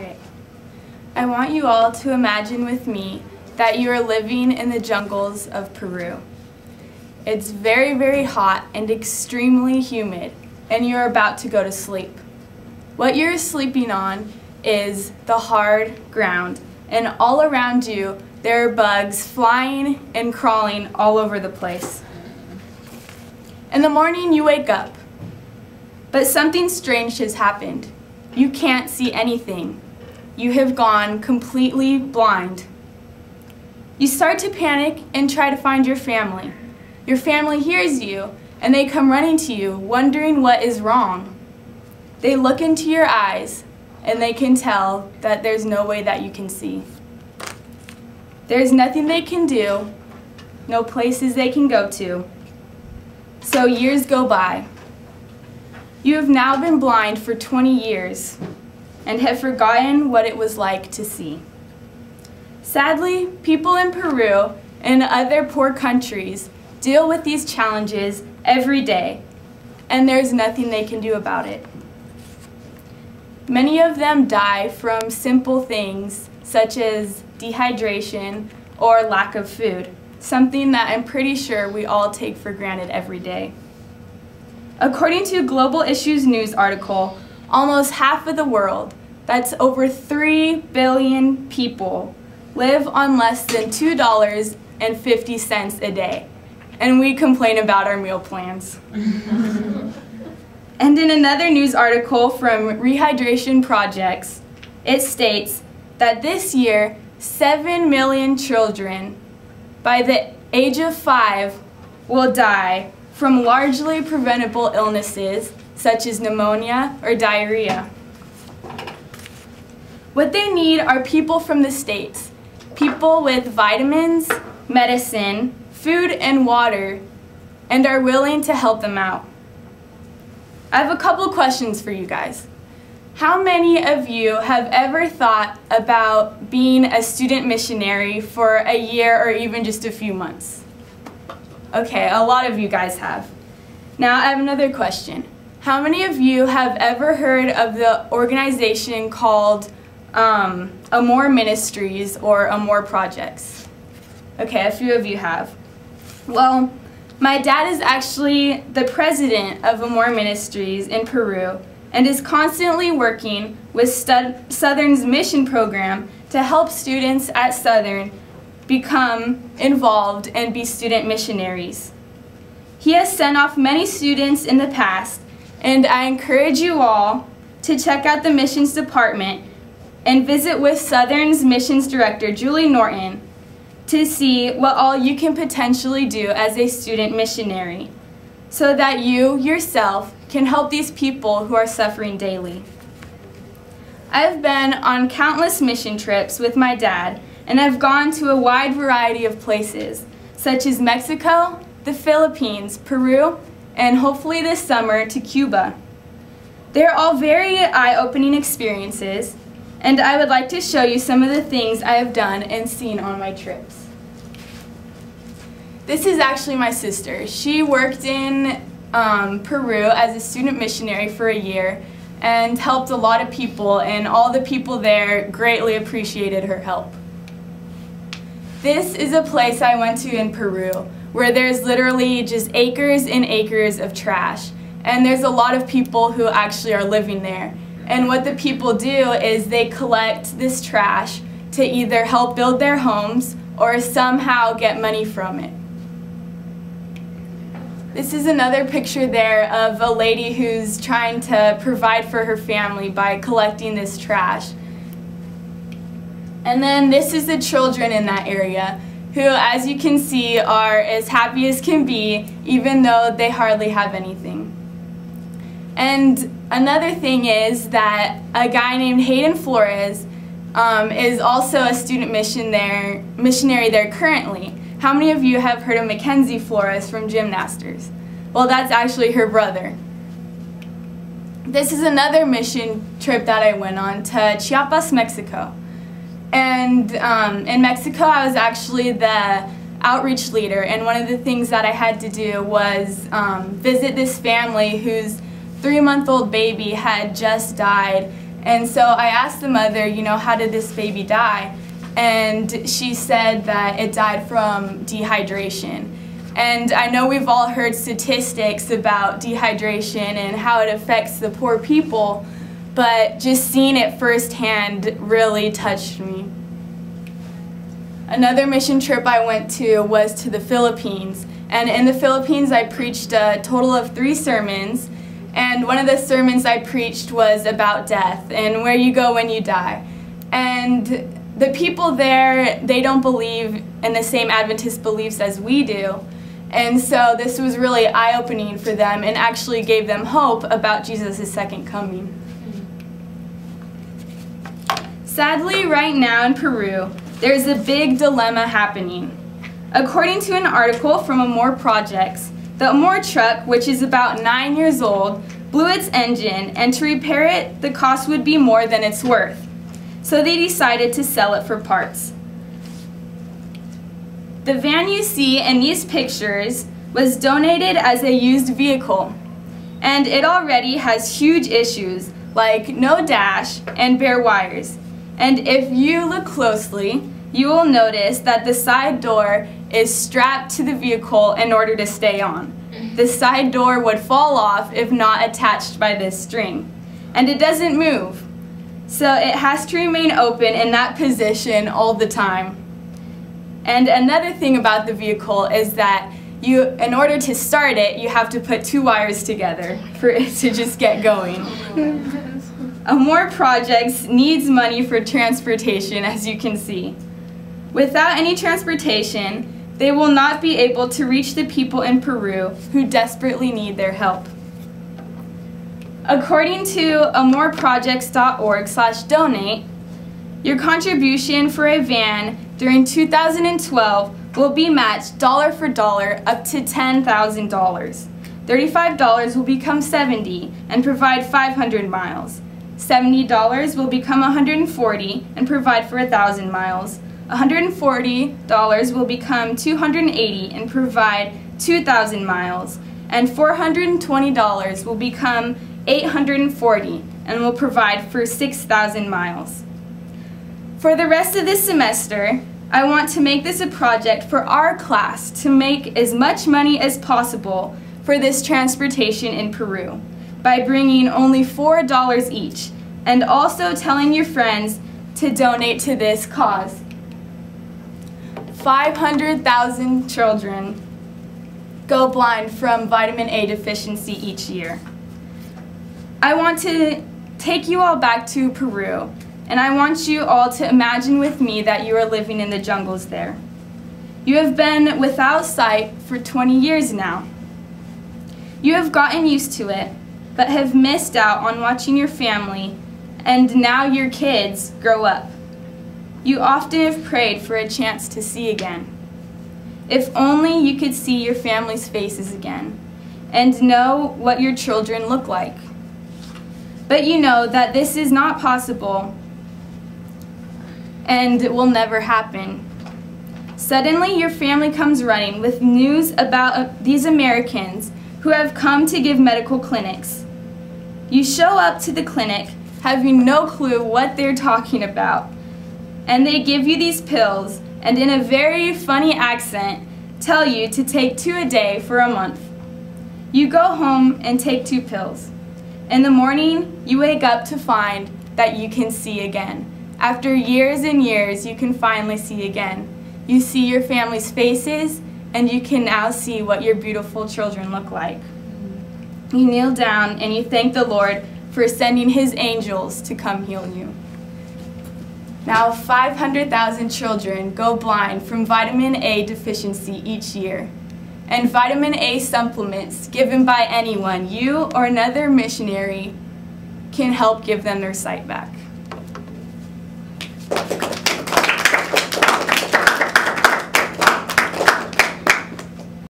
Alright. I want you all to imagine with me that you are living in the jungles of Peru. It's very, very hot and extremely humid, and you're about to go to sleep. What you're sleeping on is the hard ground, and all around you there are bugs flying and crawling all over the place. In the morning you wake up, but something strange has happened. You can't see anything. You have gone completely blind. You start to panic and try to find your family. Your family hears you and they come running to you, wondering what is wrong. They look into your eyes and they can tell that there's no way that you can see. There's nothing they can do, no places they can go to. So years go by. You have now been blind for 20 years and have forgotten what it was like to see. Sadly, people in Peru and other poor countries deal with these challenges every day, and there's nothing they can do about it. Many of them die from simple things such as dehydration or lack of food, something that I'm pretty sure we all take for granted every day. According to a Global Issues News article, almost half of the world, that's over 3 billion people, live on less than $2.50 a day. And we complain about our meal plans. And in another news article from Rehydration Projects, it states that this year, 7 million children by the age of 5 will die from largely preventable illnesses such as pneumonia or diarrhea. What they need are people from the States, people with vitamins, medicine, food, and water, and are willing to help them out. I have a couple questions for you guys. How many of you have ever thought about being a student missionary for a year or even just a few months? Okay, a lot of you guys have. Now I have another question. How many of you have ever heard of the organization called AMOR Ministries or AMOR Projects? Okay, a few of you have. Well, my dad is actually the president of AMOR Ministries in Peru and is constantly working with Southern's mission program to help students at Southern become involved and be student missionaries. He has sent off many students in the past, and I encourage you all to check out the missions department and visit with Southern's missions director, Julie Norton, to see what all you can potentially do as a student missionary, so that you yourself can help these people who are suffering daily. I have been on countless mission trips with my dad, and I've gone to a wide variety of places, such as Mexico, the Philippines, Peru, and hopefully this summer to Cuba. They're all very eye-opening experiences, and I would like to show you some of the things I have done and seen on my trips. This is actually my sister. She worked in Peru as a student missionary for a year and helped a lot of people, and all the people there greatly appreciated her help. This is a place I went to in Peru where there's literally just acres and acres of trash, and there's a lot of people who actually are living there. And what the people do is they collect this trash to either help build their homes or somehow get money from it. This is another picture there of a lady who's trying to provide for her family by collecting this trash. And then this is the children in that area who, as you can see, are as happy as can be, even though they hardly have anything. And another thing is that a guy named Hayden Flores is also a student missionary there currently. How many of you have heard of Mackenzie Flores from Gymnasters? Well, that's actually her brother. This is another mission trip that I went on to Chiapas, Mexico. And in Mexico, I was actually the outreach leader, and one of the things that I had to do was visit this family whose 3-month-old baby had just died, And so I asked the mother, how did this baby die? And she said that it died from dehydration. And I know we've all heard statistics about dehydration and how it affects the poor people, but just seeing it firsthand really touched me. Another mission trip I went to was to the Philippines. And in the Philippines, I preached a total of 3 sermons. And one of the sermons I preached was about death and where you go when you die. And the people there, they don't believe in the same Adventist beliefs as we do. And so this was really eye-opening for them and actually gave them hope about Jesus' second coming. Sadly, right now in Peru, there's a big dilemma happening. According to an article from AMOR Projects, the AMOR truck, which is about 9 years old, blew its engine, and to repair it, the cost would be more than it's worth. So they decided to sell it for parts. The van you see in these pictures was donated as a used vehicle, and it already has huge issues like no dash and bare wires. And if you look closely, you will notice that the side door is strapped to the vehicle in order to stay on. The side door would fall off if not attached by this string, and it doesn't move. So it has to remain open in that position all the time. And another thing about the vehicle is that in order to start it, you have to put 2 wires together for it to just get going. AMOR Projects needs money for transportation, as you can see. Without any transportation, they will not be able to reach the people in Peru who desperately need their help. According to amorprojects.org/donate, your contribution for a van during 2012 will be matched dollar for dollar up to $10,000. $35 will become $70 and provide 500 miles. $70 will become $140 and provide for 1,000 miles. $140 will become $280 and provide 2,000 miles. And $420 will become $840 and will provide for 6,000 miles. For the rest of this semester, I want to make this a project for our class to make as much money as possible for this transportation in Peru by bringing only $4 each, and also telling your friends to donate to this cause. 500,000 children go blind from vitamin A deficiency each year. I want to take you all back to Peru, and I want you all to imagine with me that you are living in the jungles there. You have been without sight for 20 years now. You have gotten used to it, but have missed out on watching your family, and now your kids grow up. You often have prayed for a chance to see again. If only you could see your family's faces again, and know what your children look like. But you know that this is not possible, and it will never happen. Suddenly, your family comes running with news about these Americans who have come to give medical clinics. You show up to the clinic having no clue what they're talking about, and they give you these pills and in a very funny accent tell you to take 2 a day for a month. You go home and take 2 pills. In the morning, you wake up to find that you can see again. After years and years, you can finally see again. You see your family's faces, and you can now see what your beautiful children look like. You kneel down and you thank the Lord for sending His angels to come heal you. Now 500,000 children go blind from vitamin A deficiency each year. And vitamin A supplements given by anyone, you or another missionary, can help give them their sight back.